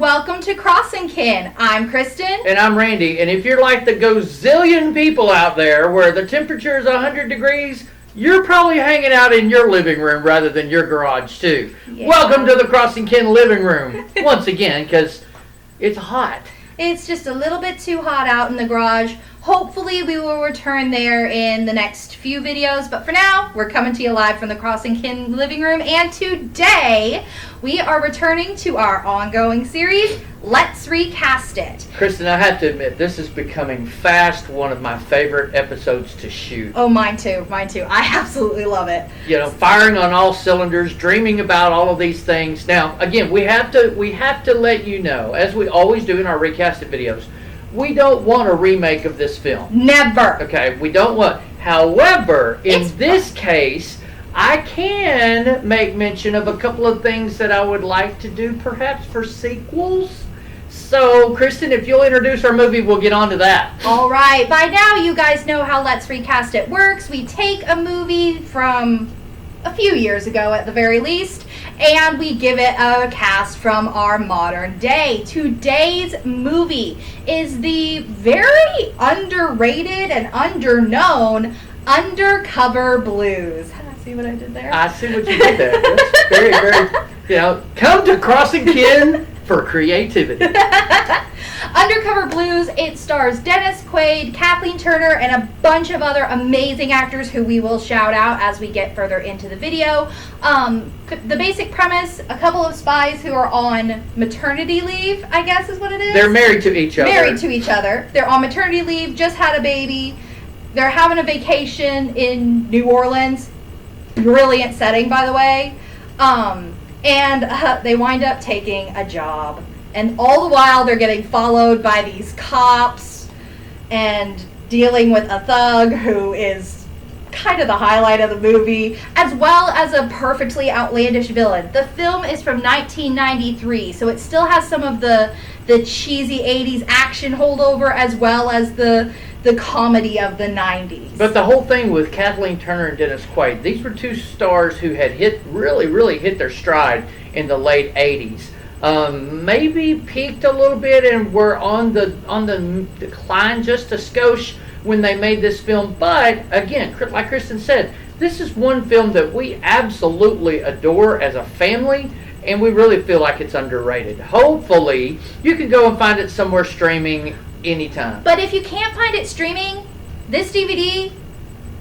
welcome to Crossing Kin. I'm Kristen. And I'm Randy. And if you're like the gazillion people out there where the temperature is 100 degrees, you're probably hanging out in your living room rather than your garage too. Yeah. Welcome to the Crossing Kin living room once again, because it's hot. It's just a little bit too hot out in the garage. Hopefully we will return there in the next few videos, but for now, we're coming to you live from the Crossing Kin living room, and today we are returning to our ongoing series, Let's Recast It. Kristen, I have to admit, this is becoming fast one of my favorite episodes to shoot. Oh, mine too. I absolutely love it. You know, firing on all cylinders, dreaming about all of these things. Now, again, we have to let you know, as we always do in our recasted videos, we don't want a remake of this film. Never. Okay, we don't want. However, in this case, I can make mention of a couple of things that I would like to do, perhaps for sequels. So, Kristen, if you'll introduce our movie, we'll get on to that. All right. By now, you guys know how Let's Recast It works. We take a movie from a few years ago, at the very least, and we give it a cast from our modern day. Today's movie is the very underrated and underknown Undercover Blues. See what I did there? I see what you did there. That's very, very, come to Crossing Kin for creativity. Undercover Blues, it stars Dennis Quaid, Kathleen Turner, and a bunch of other amazing actors who we will shout out as we get further into the video. The basic premise, a couple of spies who are on maternity leave, I guess is what it is. They're married to each other. They're on maternity leave, just had a baby. They're having a vacation in New Orleans. Brilliant setting, by the way. And they wind up taking a job. And all the while, they're getting followed by these cops and dealing with a thug who is kind of the highlight of the movie, as well as a perfectly outlandish villain. The film is from 1993, so it still has some of the cheesy 80s action holdover, as well as the comedy of the 90s. But the whole thing with Kathleen Turner and Dennis Quaid, these were two stars who had really hit their stride in the late 80s. Maybe peaked a little bit and were on the decline just a skosh when they made this film. But again, like Kristen said, this is one film that we absolutely adore as a family, and we really feel like it's underrated. Hopefully, you can go and find it somewhere streaming anytime. But if you can't find it streaming, this DVD,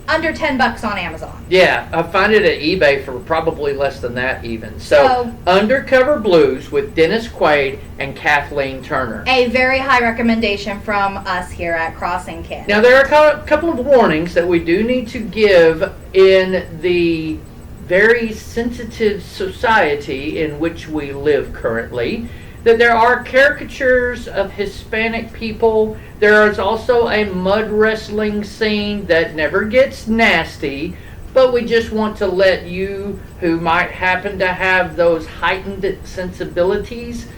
under $10 on Amazon. Yeah, I find it at eBay for probably less than that even. So Undercover Blues with Dennis Quaid and Kathleen Turner. A very high recommendation from us here at Crossing Kin. Now, there are a couple of warnings that we do need to give in the very sensitive society in which we live currently. That there are caricatures of Hispanic people. There is also a mud wrestling scene that never gets nasty, but we just want to let you who might happen to have those heightened sensibilities.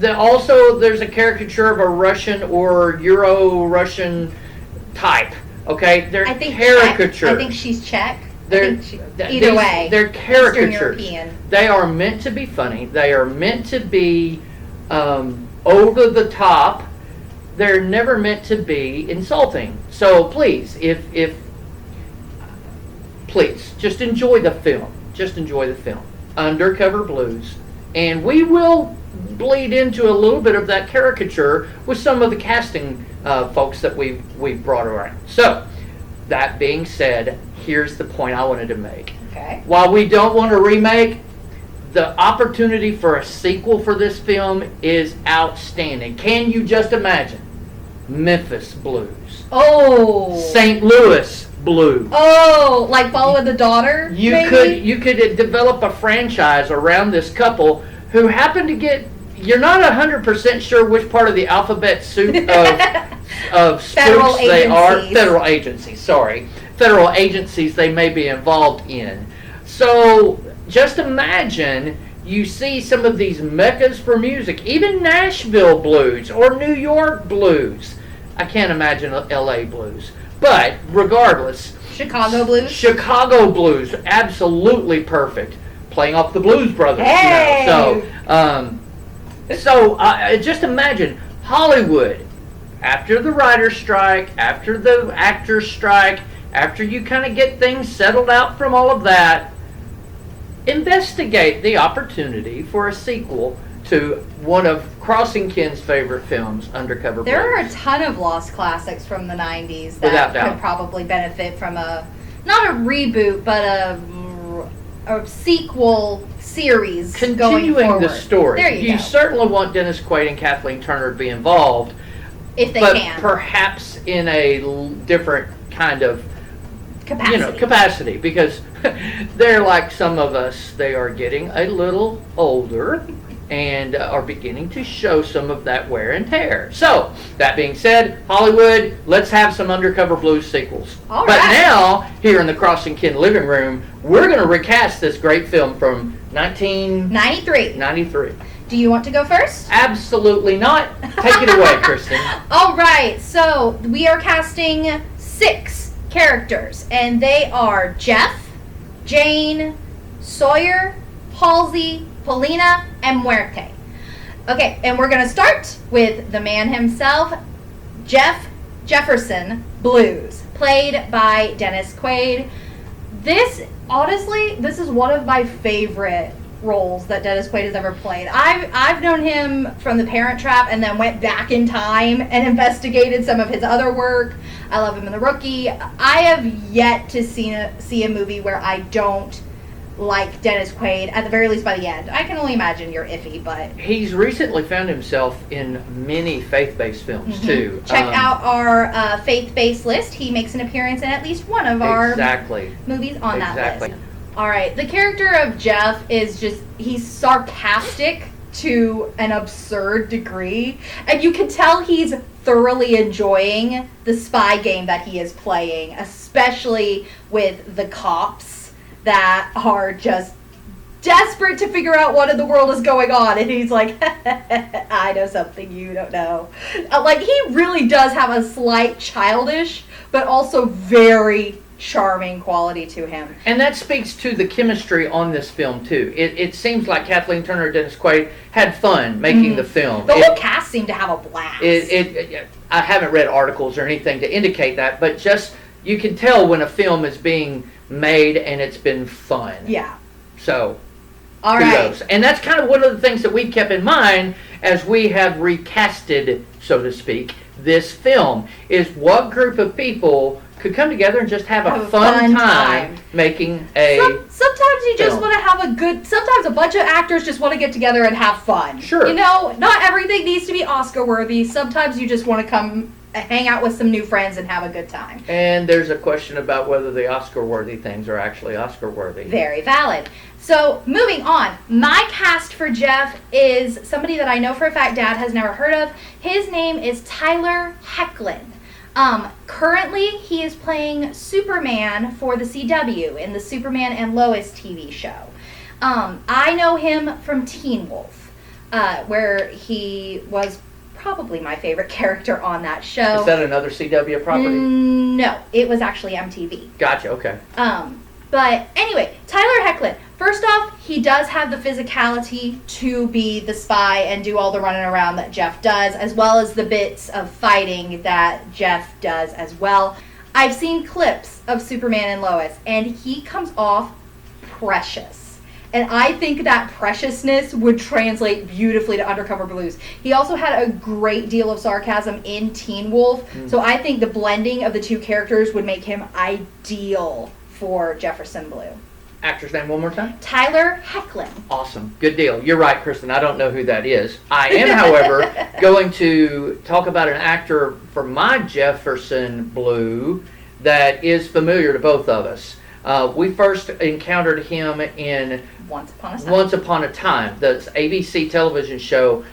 Also, there's a caricature of a Russian or Euro-Russian type. Okay, they're caricatures. Czech. I think she's Czech. Either way, they're caricatures. European. They are meant to be funny. They are meant to be over the top. They're never meant to be insulting. So please, please just enjoy the film. Just enjoy the film, Undercover Blues, and we will bleed into a little bit of that caricature with some of the casting folks that we've brought around. So that being said, here's the point I wanted to make. Okay. While we don't want a remake, the opportunity for a sequel for this film is outstanding. Can you just imagine? Memphis Blues. Oh. St. Louis Blues. Oh, like Following the Daughter? You could develop a franchise around this couple who happen to get, you're not 100% sure which part of the alphabet soup of spooks they are. Federal agencies they may be involved in. So just imagine you see some of these meccas for music, even Nashville blues or New York blues. I can't imagine LA blues. But regardless, Chicago blues? Chicago blues, absolutely perfect. Playing off the Blues Brothers. Hey! So, So just imagine Hollywood, after the writer's strike, after the actor's strike, after you kind of get things settled out from all of that, investigate the opportunity for a sequel to one of Crossing Kin's favorite films, Undercover Blues. There are a ton of lost classics from the 90s that Without doubt. could probably benefit from not a reboot, but a sequel series going Continuing forward. the story. There you go. certainly want Dennis Quaid and Kathleen Turner to be involved, If they but can. perhaps in a different kind of Capacity. because they're like some of us. They are getting a little older and are beginning to show some of that wear and tear. So, that being said, Hollywood, let's have some Undercover Blues sequels. All but right. now, here in the Crossing Kin living room, we're going to recast this great film from 1993. 93. Do you want to go first? Absolutely not. Take it away, Kristen. All right, so we are casting 6 characters, and they are Jeff, Jane, Sawyer, Halsey, Paulina, and Muerte. Okay, and we're going to start with the man himself, Jeff Jefferson Blues, played by Dennis Quaid. This is one of my favorite roles that Dennis Quaid has ever played. I've known him from The Parent Trap and then went back in time and investigated some of his other work. I love him in The Rookie. I have yet to see a movie where I don't like Dennis Quaid, at the very least by the end. I can only imagine you're iffy, but... He's recently found himself in many faith-based films, too. Check out our faith-based list. He makes an appearance in at least one of our movies on that list. All right, the character of Jeff is he's sarcastic to an absurd degree, and you can tell he's thoroughly enjoying the spy game that he is playing, especially with the cops that are just desperate to figure out what in the world is going on, and he's like, I know something you don't know. Like, he really does have a slight childish, but also very charming quality to him. And that speaks to the chemistry on this film, too. It seems like Kathleen Turner and Dennis Quaid had fun making the film. The whole cast seemed to have a blast. I haven't read articles or anything to indicate that, but just, you can tell when a film is being made and it's been fun. Yeah. So, all kudos. right. And that's kind of one of the things that we've kept in mind as we have recasted, so to speak, this film, is what group of people could come together and just have a fun time making a sometimes you just film. want to have sometimes a bunch of actors just want to get together and have fun. Sure. You know, not everything needs to be Oscar worthy. Sometimes you just want to come hang out with some new friends and have a good time. And there's a question about whether the Oscar-worthy things are actually Oscar-worthy. Very valid. So, moving on. My cast for Jeff is somebody that I know for a fact Dad has never heard of. His name is Tyler Hoechlin. Currently, he is playing Superman for the CW in the Superman and Lois TV show. I know him from Teen Wolf, where he was probably my favorite character on that show. Is that another CW property? No, it was actually MTV. Gotcha, okay. But anyway, Tyler Hoechlin. First off, he does have the physicality to be the spy and do all the running around that Jeff does, as well as the bits of fighting that Jeff does as well. I've seen clips of Superman and Lois, and he comes off precious. And I think that preciousness would translate beautifully to Undercover Blues. He also had a great deal of sarcasm in Teen Wolf, so I think the blending of the two characters would make him ideal for Jefferson Blue. Actor's name one more time? Tyler Hoechlin. Awesome. Good deal. You're right, Kristen. I don't know who that is. I am, however, going to talk about an actor for my Jefferson Blue that is familiar to both of us. We first encountered him in Once Upon a Time, the ABC television show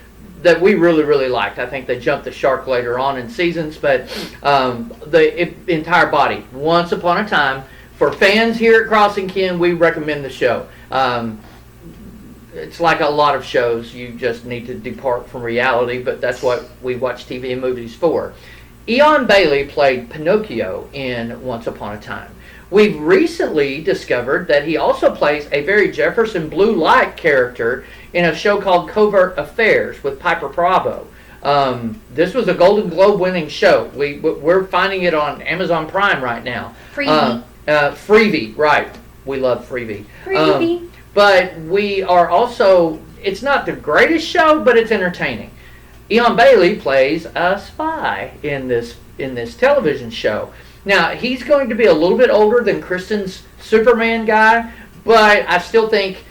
that we really, really liked. I think they jumped the shark later on in seasons, but the entire body, Once Upon a Time. For fans here at Crossing Kin, we recommend the show. It's like a lot of shows, you just need to depart from reality, but that's what we watch TV and movies for. Eon Bailey played Pinocchio in Once Upon a Time. We've recently discovered that he also plays a very Jefferson Blue-like character in a show called Covert Affairs with Piper Bravo. This was a Golden Globe winning show. We're finding it on Amazon Prime right now. Freebie, right. We love Freebie. But we are also, it's not the greatest show, but it's entertaining. Eon Bailey plays a spy in this television show. Now, he's going to be a little bit older than Kristen's Superman guy, but I still think,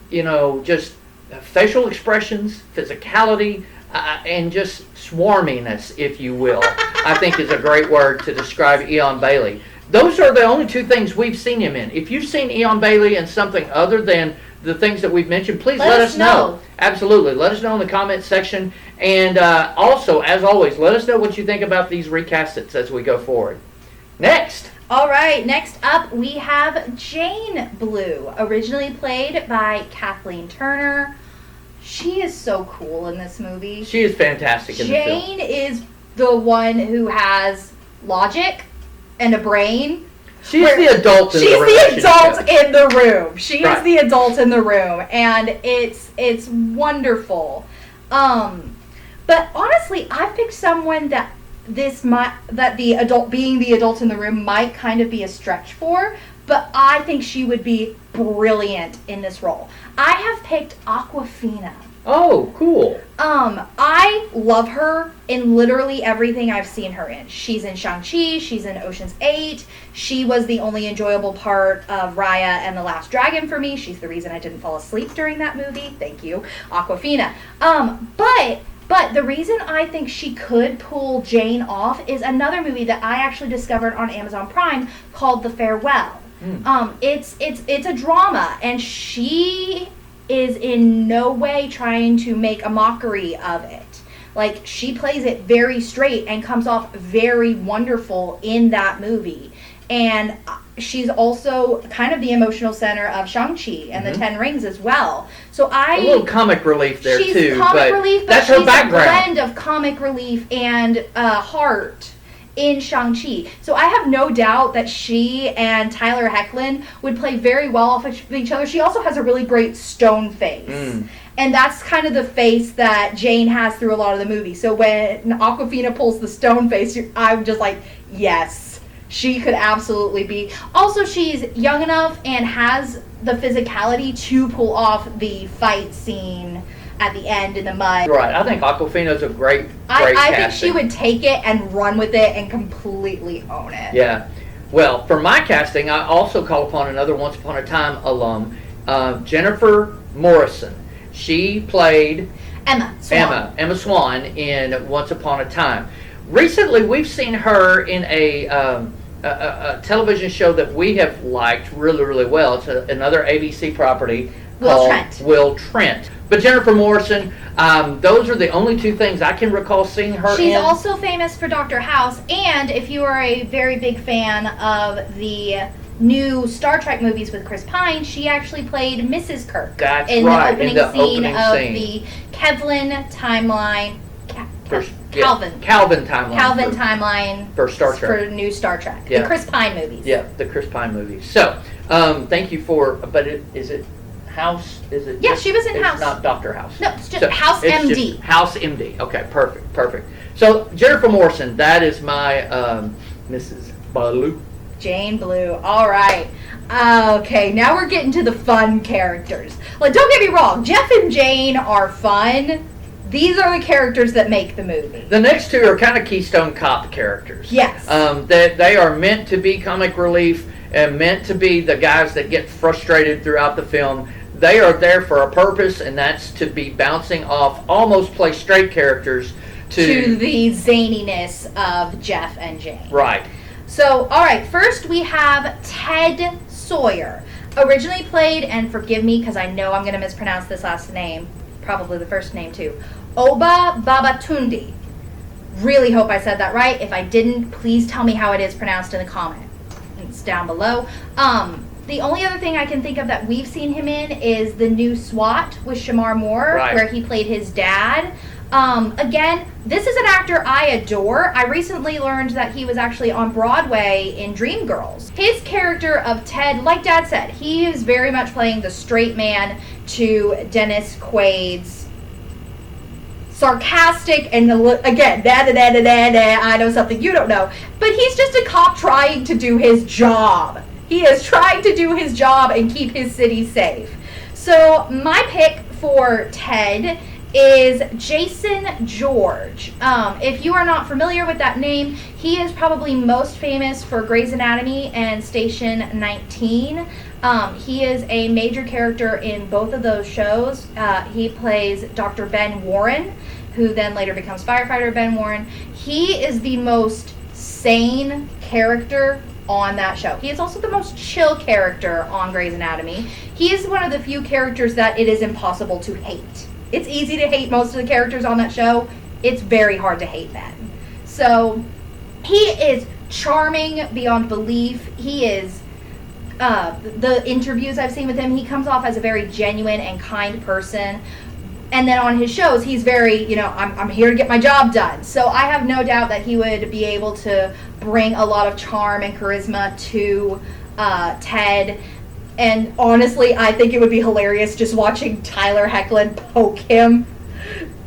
just facial expressions, physicality, and just swarminess, if you will, I think is a great word to describe Eon Bailey. Those are the only two things we've seen him in. If you've seen Eon Bailey in something other than the things that we've mentioned, please let us know. Absolutely. Let us know in the comments section. And also, as always, let us know what you think about these recasts as we go forward. Next. All right, next up we have Jane Blue, originally played by Kathleen Turner. She is so cool in this movie. She is fantastic in the film. Jane is the one who has logic and a brain. She's the adult in the relationship. She's the adult in the room. She is the adult in the room, and it's wonderful. But honestly, I picked someone that the adult being the adult in the room might kind of be a stretch for, but I think she would be brilliant in this role. I have picked Awkwafina. Oh, cool. I love her in literally everything I've seen her in. She's in Shang-Chi, she's in Ocean's 8. She was the only enjoyable part of Raya and the Last Dragon for me. She's the reason I didn't fall asleep during that movie. Thank you, Awkwafina. But the reason I think she could pull Jane off is another movie that I actually discovered on Amazon Prime called The Farewell. It's a drama, and she is in no way trying to make a mockery of it. Like, she plays it very straight and comes off very wonderful in that movie. And she's also kind of the emotional center of Shang-Chi and the Ten Rings as well. So a little comic relief there too. She's comic relief, but that's she's her background. A blend of comic relief and heart in Shang-Chi. So I have no doubt that she and Tyler Hoechlin would play very well off of each other. She also has a really great stone face. And that's kind of the face that Jane has through a lot of the movie. So when Awkwafina pulls the stone face, I'm just like, yes, she could absolutely be. Also, she's young enough and has the physicality to pull off the fight scene at the end in the mud. Right. I think Awkwafina's a great I think she would take it and run with it and completely own it. Yeah. Well, for my casting, I also call upon another Once Upon a Time alum, Jennifer Morrison. She played Emma Swan in Once Upon a Time. Recently, we've seen her in a television show that we have liked really, really well. It's another ABC property called Will Trent. But Jennifer Morrison, those are the only two things I can recall seeing her in. She's also famous for Dr. House, and if you are a very big fan of the new Star Trek movies with Chris Pine, she actually played Mrs. Kirk in the opening scene of the Kevlin timeline. Calvin timeline for Star Trek. For new Star Trek. Yeah. The Chris Pine movies. Yeah, the Chris Pine movies. So, thank you for. But is it House? Is it? Yeah, she was in House. It's not Dr. House. No, it's just House MD. Just House MD. Okay, perfect. So Jennifer Morrison, that is my Mrs. Blue. Jane Blue. All right. Okay, now we're getting to the fun characters. Like, don't get me wrong, Jeff and Jane are fun. These are the characters that make the movie. The next two are kind of Keystone Cop characters. Yes. They are meant to be comic relief and meant to be the guys that get frustrated throughout the film. They are there for a purpose, and that's to be bouncing off almost play straight characters to the zaniness of Jeff and Jane. Right. So, all right, first we have Ted Sawyer, originally played, and forgive me because I know I'm going to mispronounce this last name, probably the first name too, Oba Babatunde. Really hope I said that right. If I didn't, please tell me how it is pronounced in the comment. It's down below. The only other thing I can think of that we've seen him in is the new SWAT with Shamar Moore, where he played his dad. Again, this is an actor I adore. I recently learned that he was actually on Broadway in Dreamgirls. His character of Ted, like Dad said, he is very much playing the straight man, to Dennis Quaid's sarcastic and again, I know something you don't know, but he's just a cop trying to do his job. He is trying to do his job and keep his city safe. So my pick for Ted is Jason George. If you are not familiar with that name, he is probably most famous for Grey's Anatomy and Station 19. He is a major character in both of those shows. He plays Dr. Ben Warren, who then later becomes firefighter Ben Warren. He is the most sane character on that show. He is also the most chill character on Grey's Anatomy. He is one of the few characters that it is impossible to hate. It's easy to hate most of the characters on that show. It's very hard to hate Ben. So he is charming beyond belief. He is, the interviews I've seen with him, he comes off as a very genuine and kind person. And then on his shows, he's very, I'm here to get my job done. So I have no doubt that he would be able to bring a lot of charm and charisma to Ted. And honestly, I think it would be hilarious just watching Tyler Hoechlin poke him.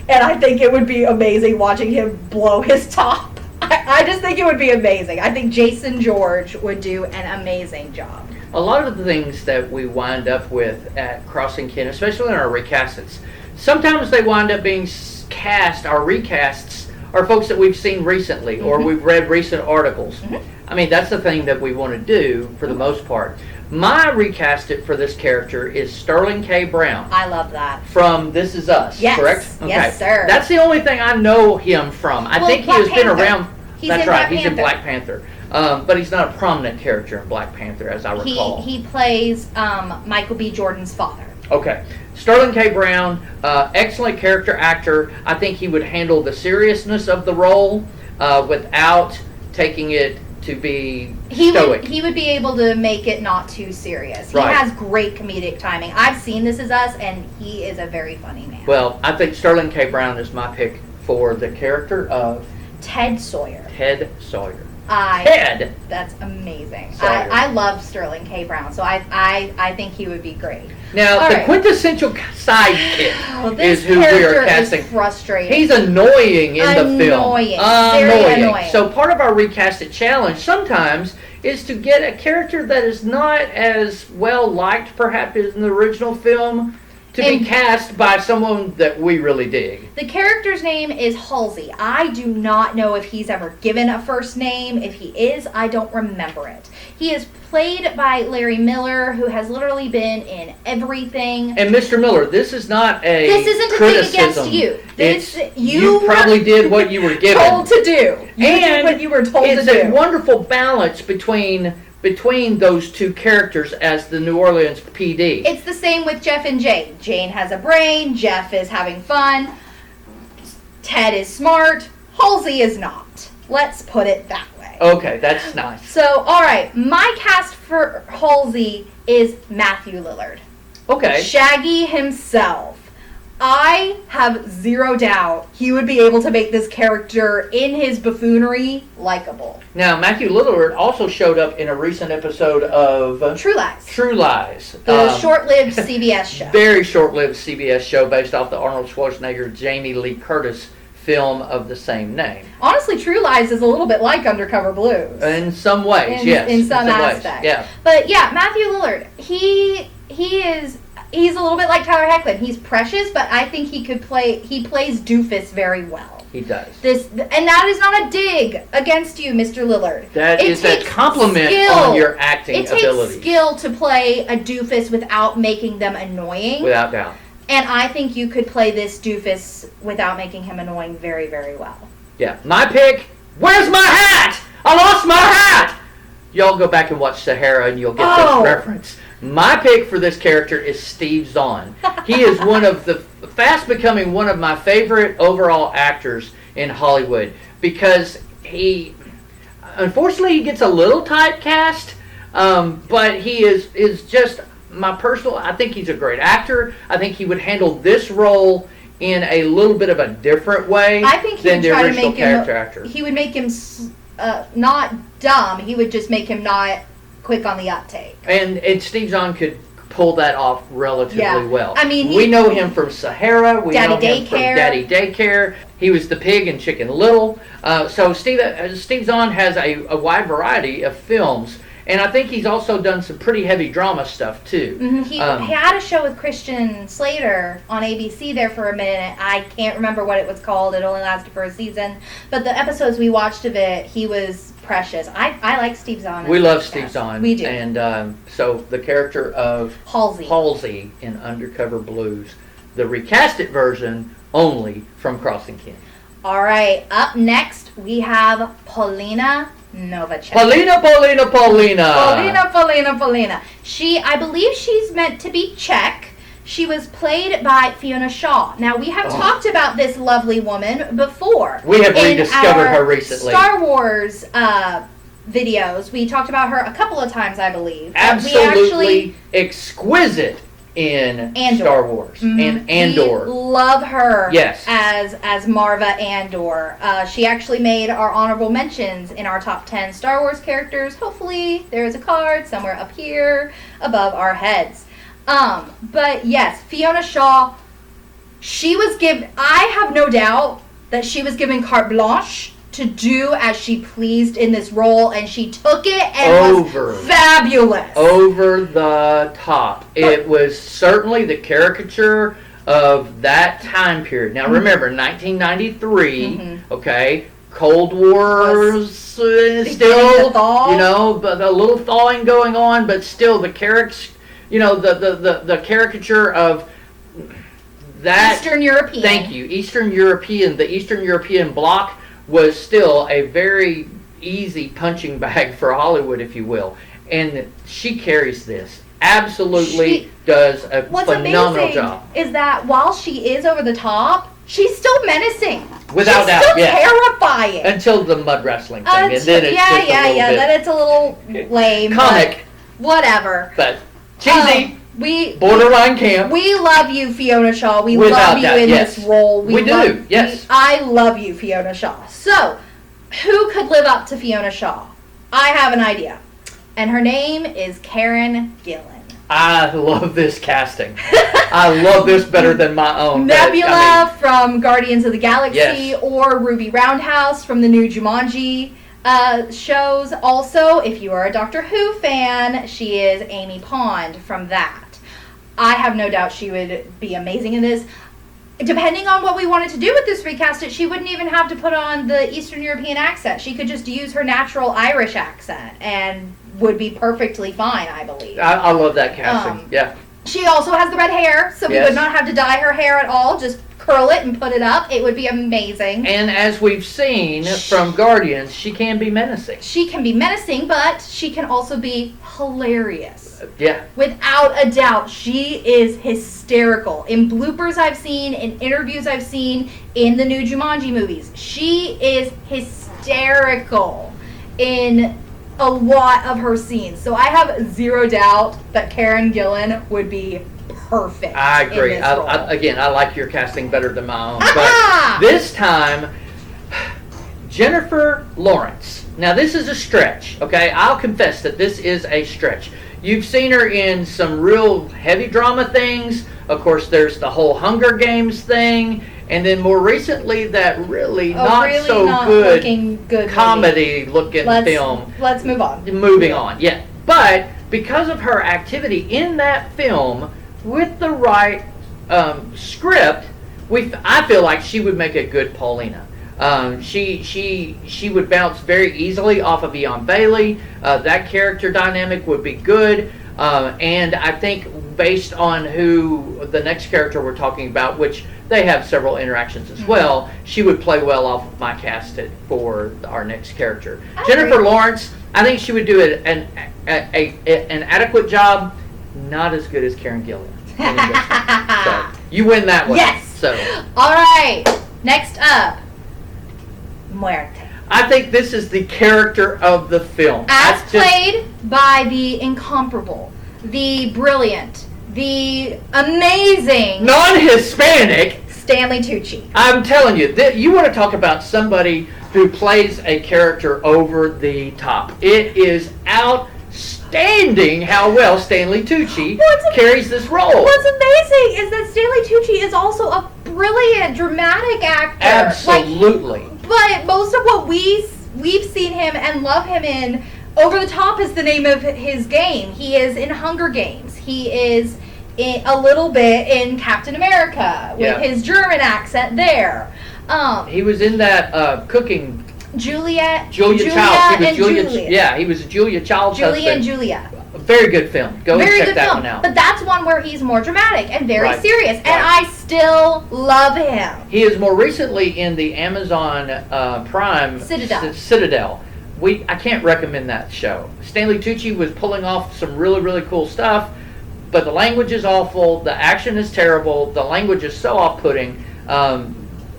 And I think it would be amazing watching him blow his top. I just think it would be amazing. I think Jason George would do an amazing job. A lot of the things that we wind up with at Crossing Kin, especially in our recasts, sometimes they wind up being cast, our recasts are folks that we've seen recently or we've read recent articles. I mean, that's the thing that we want to do for the most part. My recast it for this character is Sterling K. Brown. I love that. From This Is Us, yes. correct? Okay. Yes, sir. That's the only thing I know him from. I think he has been around. That's right, he's in Black Panther. But he's not a prominent character in Black Panther, as I recall. He plays Michael B. Jordan's father. Okay. Sterling K. Brown, excellent character actor. I think he would handle the seriousness of the role without taking it to be stoic. He would be able to make it not too serious. He has great comedic timing. I've seen This Is Us, and he is a very funny man. Well, I think Sterling K. Brown is my pick for the character of Ted Sawyer. Ted Sawyer. Ted! That's amazing. I love Sterling K. Brown, so I think he would be great. Now, the quintessential sidekick is who we are casting. Is frustrating. He's annoying in the film. Very annoying. So part of our recasted challenge sometimes is to get a character that is not as well liked perhaps in the original film to be cast by someone that we really dig. The character's name is Halsey. I do not know if he's ever given a first name. If he is, I don't remember it. He is played by Larry Miller, who has literally been in everything. And Mr. Miller, this is not a This isn't criticism. a thing against you. You probably did what you were given. Told to do. You did what you were told to do. It's a wonderful balance between those two characters as the New Orleans PD. It's the same with Jeff and Jane. Jane has a brain, Jeff is having fun, Ted is smart, Halsey is not. Let's put it that way. Okay, that's nice. So, alright, my cast for Halsey is Matthew Lillard. Okay. Shaggy himself. I have zero doubt he would be able to make this character in his buffoonery likable. Now, Matthew Lillard also showed up in a recent episode of True Lies. True Lies. The short-lived CBS show. Very short-lived CBS show based off the Arnold Schwarzenegger, Jamie Lee Curtis film of the same name. Honestly, True Lies is a little bit like Undercover Blues. In some ways, yes. In some aspects. Yeah. But yeah, Matthew Lillard, he's a little bit like Tyler Hoechlin. He's precious, but I think he plays doofus very well. He does. And that is not a dig against you, Mr. Lillard. That is a compliment on your acting ability. It takes skill to play a doofus without making them annoying. Without doubt. And I think you could play this doofus without making him annoying very, very well. Yeah. My pick, where's my hat? I lost my hat! Y'all go back and watch Sahara and you'll get this reference. My pick for this character is Steve Zahn. He is fast becoming one of my favorite overall actors in Hollywood because unfortunately he gets a little typecast, but he is just my personal, I think he's a great actor. I think he would handle this role in a little bit of a different way than the original character actor. He would make him not dumb, he would just make him not quick on the uptake. And Steve Zahn could pull that off relatively well. I mean, we know him from Sahara. We know him from Daddy Daycare. He was the pig in Chicken Little. So Steve Zahn has a wide variety of films. And I think he's also done some pretty heavy drama stuff, too. Mm-hmm. He had a show with Christian Slater on ABC there for a minute. I can't remember what it was called. It only lasted for a season. But the episodes we watched of it, he was precious. I like Steve Zahn. We love Steve Zahn. We do. And so the character of Halsey in Undercover Blues, the recasted version only from Crossing Kin. All right. Up next, we have Paulina Novacek. Paulina. I believe she's meant to be Czech. She was played by Fiona Shaw. Now, we have talked about this lovely woman before. We have rediscovered her recently. Star Wars videos. We talked about her a couple of times, I believe. Absolutely exquisite in Star Wars. Mm-hmm. And Andor. We love her yes. as Marva Andor. She actually made our honorable mentions in our top 10 Star Wars characters. Hopefully there is a card somewhere up here above our heads. But yes, Fiona Shaw, she was given, I have no doubt that she was given carte blanche to do as she pleased in this role, and she took it and was fabulous. Over the top. It was certainly the caricature of that time period. Now remember, 1993, okay, Cold War still, but a little thawing going on, but still the the caricature of that Eastern European. Thank you, Eastern European. The Eastern European bloc was still a very easy punching bag for Hollywood, if you will. And she carries this. Absolutely does a phenomenal job. What's amazing is that while she is over the top, she's still menacing. Without doubt, she's still terrifying. Until the mud wrestling thing. And then it's then it's a little lame. Comic. Whatever. But cheesy. Borderline camp. We love you, Fiona Shaw. We love you in this role. We do, yes. I love you, Fiona Shaw. So, who could live up to Fiona Shaw? I have an idea. And her name is Karen Gillan. I love this casting. I love this better than my own. Nebula from Guardians of the Galaxy or Ruby Roundhouse from the new Jumanji shows. Also, if you are a Doctor Who fan, she is Amy Pond from that. I have no doubt she would be amazing in this. Depending on what we wanted to do with this recast, she wouldn't even have to put on the Eastern European accent. She could just use her natural Irish accent and would be perfectly fine, I believe. I love that casting. Yeah. She also has the red hair, so we would not have to dye her hair at all. Just curl it and put it up. It would be amazing. And as we've seen from Guardians, she can be menacing. She can be menacing, but she can also be hilarious. Yeah. Without a doubt, she is hysterical. In bloopers I've seen, in interviews I've seen, in the new Jumanji movies, she is hysterical in a lot of her scenes. So I have zero doubt that Karen Gillan would be perfect. I agree. I like your casting better than my own. But this time, Jennifer Lawrence. Now, this is a stretch, okay? I'll confess that this is a stretch. You've seen her in some real heavy drama things. Of course, there's the whole Hunger Games thing. And then more recently, that really not good comedy-looking film. Let's move on. Moving on, yeah. But because of her activity in that film, with the right script, I feel like she would make a good Paulina. She would bounce very easily off of Eon Bailey. That character dynamic would be good. And I think based on who the next character we're talking about, which they have several interactions as well, she would play well off of my casted for our next character. Jennifer Lawrence, I think she would do an adequate job, not as good as Karen Gillan. So you win that one. Yes. So all right. Next up, Muerte. I think this is the character of the film. As played by the incomparable, the brilliant, the amazing, non-Hispanic Stanley Tucci. I'm telling you, you want to talk about somebody who plays a character over the top. It is outstanding. outstanding how well Stanley Tucci carries this role. What's amazing is that Stanley Tucci is also a brilliant dramatic actor. Absolutely. But most of what we've seen him and love him in, Over the Top is the name of his game. He is in Hunger Games. He is a little bit in Captain America with his German accent there. He was in that cooking. Julia Childs. Julia. He was a Julia Childs. Julia and Julia. A very good film. Go and check that one out. But that's one where he's more dramatic and very serious, and Right. I still love him. He is more recently in the Amazon Prime Citadel. I can't recommend that show. Stanley Tucci was pulling off some really, really cool stuff, but the language is awful. The action is terrible. The language is so off-putting.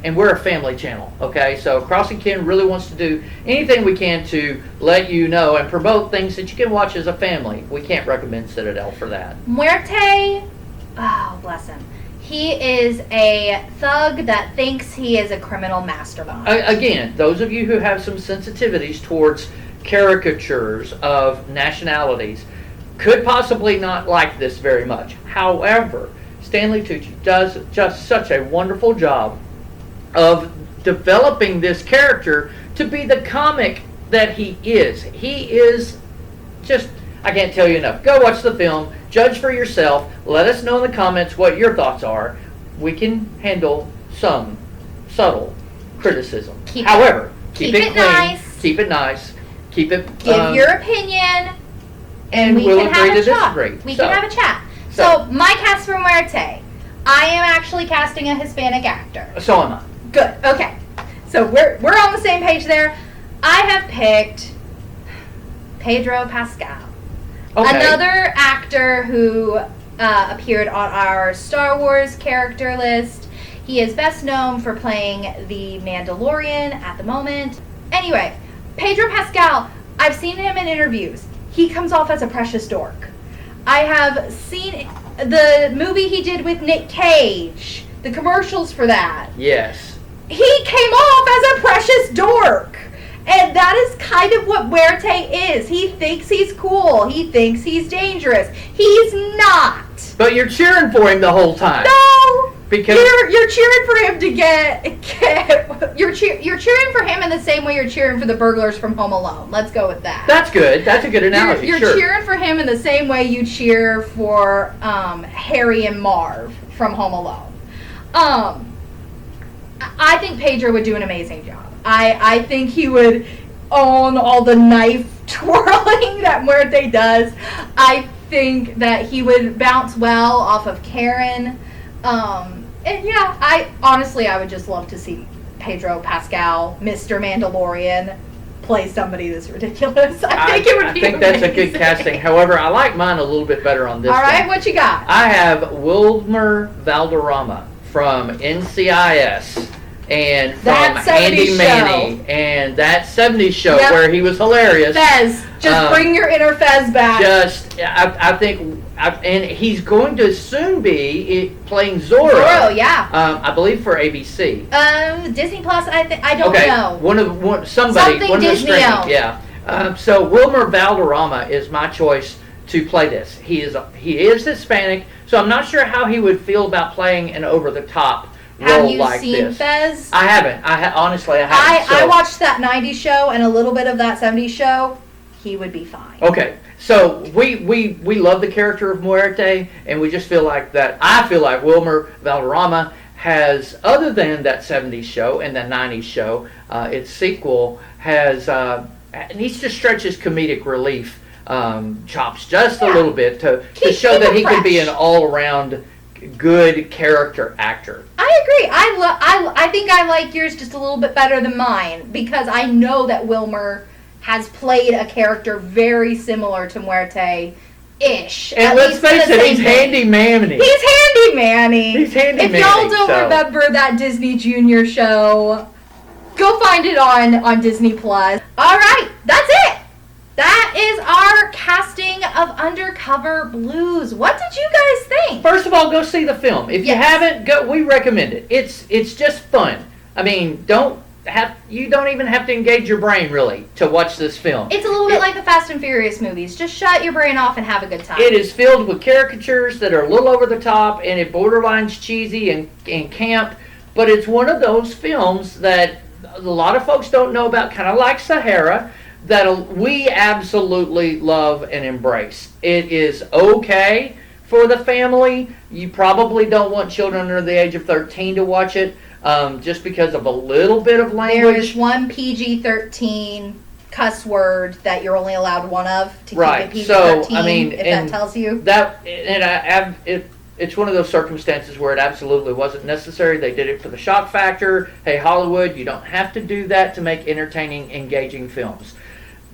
And we're a family channel, okay? So Crossing Kin really wants to do anything we can to let you know and promote things that you can watch as a family. We can't recommend Citadel for that. Muerte, oh, bless him. He is a thug that thinks he is a criminal mastermind. Again, those of you who have some sensitivities towards caricatures of nationalities could possibly not like this very much. However, Stanley Tucci does just such a wonderful job of developing this character to be the comic that he is. He is just, I can't tell you enough. Go watch the film, judge for yourself, let us know in the comments what your thoughts are. We can handle some subtle criticism. However, keep it clean, nice. keep it nice, keep it... Give your opinion, and we we'll can have a chat. We can have a chat. So, my cast for Muerte. I am actually casting a Hispanic actor. So am I. Good. Okay. So we're on the same page there. I have picked Pedro Pascal. Okay. Another actor who appeared on our Star Wars character list. He is best known for playing the Mandalorian at the moment. Anyway, Pedro Pascal, I've seen him in interviews. He comes off as a precious dork. I have seen the movie he did with Nick Cage, the commercials for that. Yes. He came off as a precious dork. And that is kind of what Muerte is. He thinks he's cool. He thinks he's dangerous. He's not. But you're cheering for him the whole time. No. Because you're cheering for him to get you're cheering for him in the same way you're cheering for the burglars from Home Alone. Let's go with that. That's good. That's a good analogy. You're cheering for him in the same way you cheer for Harry and Marv from Home Alone. I think Pedro would do an amazing job. I think he would own all the knife twirling that Muerte does. I think that he would bounce well off of Karen. And yeah, I would just love to see Pedro Pascal, Mr. Mandalorian, play somebody this ridiculous. I think it would be amazing. That's a good casting. However, I like mine a little bit better on this. All right, what you got? I have Wilmer Valderrama from NCIS and from Handy Manny and that 70s show where he was hilarious. Fez, just bring your inner Fez back. I think, and he's going to soon be playing Zorro. Zorro, yeah. I believe for ABC. Disney Plus. I don't know. One of the Disney streaming. Yeah. So Wilmer Valderrama is my choice to play this. He is Hispanic, so I'm not sure how he would feel about playing an over-the-top role like this. Have you seen Fez? I haven't. Honestly, I haven't. I watched that 90s show and a little bit of that 70s show. He would be fine. Okay. So we love the character of Muerte, and we just feel like that. I feel like Wilmer Valderrama has, other than that 70s show and the 90s show, its sequel needs to stretch his comedic relief chops just a little bit to show that he can be an all-around good character actor. I agree. I think I like yours just a little bit better than mine because I know that Wilmer has played a character very similar to Muerte-ish. And let's face it, he's Handy Manny. He's Handy Manny. If y'all don't remember that Disney Junior show, go find it on Disney Plus. All right, that's it. That is our casting of Undercover Blues. What did you guys think? First of all, go see the film. If you haven't, we recommend it. It's just fun. I mean, don't you don't even have to engage your brain really to watch this film. It's a little bit like the Fast and Furious movies. Just shut your brain off and have a good time. It is filled with caricatures that are a little over the top, and it borderlines cheesy and camp, but it's one of those films that a lot of folks don't know about, kind of like Sahara, that we absolutely love and embrace. It is okay for the family. You probably don't want children under the age of 13 to watch it, just because of a little bit of language. There is one PG-13 cuss word that you're only allowed one of to keep it PG-13. So I mean, if that tells you that, and it's one of those circumstances where it absolutely wasn't necessary. They did it for the shock factor. Hey, Hollywood, you don't have to do that to make entertaining, engaging films.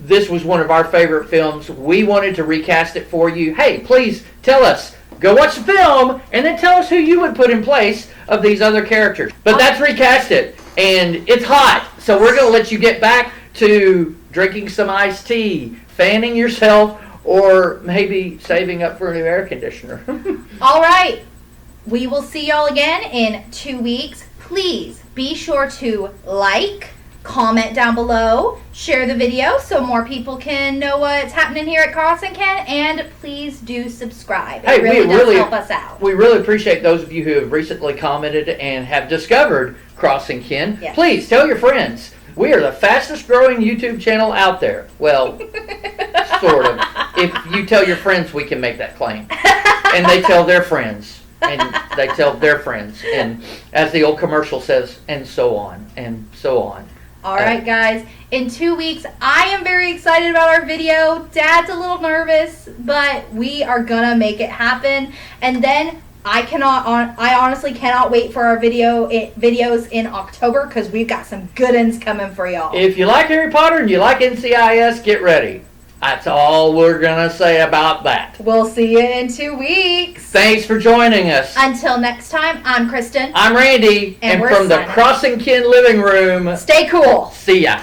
This was one of our favorite films. We wanted to recast it for you. Hey, please tell us. Go watch the film and then tell us who you would put in place of these other characters. But that's Recast It, and it's hot. So we're going to let you get back to drinking some iced tea, fanning yourself, or maybe saving up for a new air conditioner. All right. We will see y'all again in 2 weeks. Please be sure to like, comment down below, share the video so more people can know what's happening here at Crossing Ken, and please do subscribe. It really does help us out. We really appreciate those of you who have recently commented and have discovered Crossing Ken. Yes. Please tell your friends. We are the fastest growing YouTube channel out there. Well, sort of. If you tell your friends, we can make that claim. And they tell their friends. And they tell their friends. And as the old commercial says, and so on, and so on. All right, guys. In 2 weeks, I am very excited about our video. Dad's a little nervous, but we are gonna make it happen. And then I honestly cannot wait for our videos in October, because we've got some good ones coming for y'all. If you like Harry Potter and you like NCIS, get ready. That's all we're gonna say about that. We'll see you in 2 weeks. Thanks for joining us. Until next time, I'm Kristen. I'm Randy, and we're from the signing off. Crossing Ken living room, Stay cool. see ya.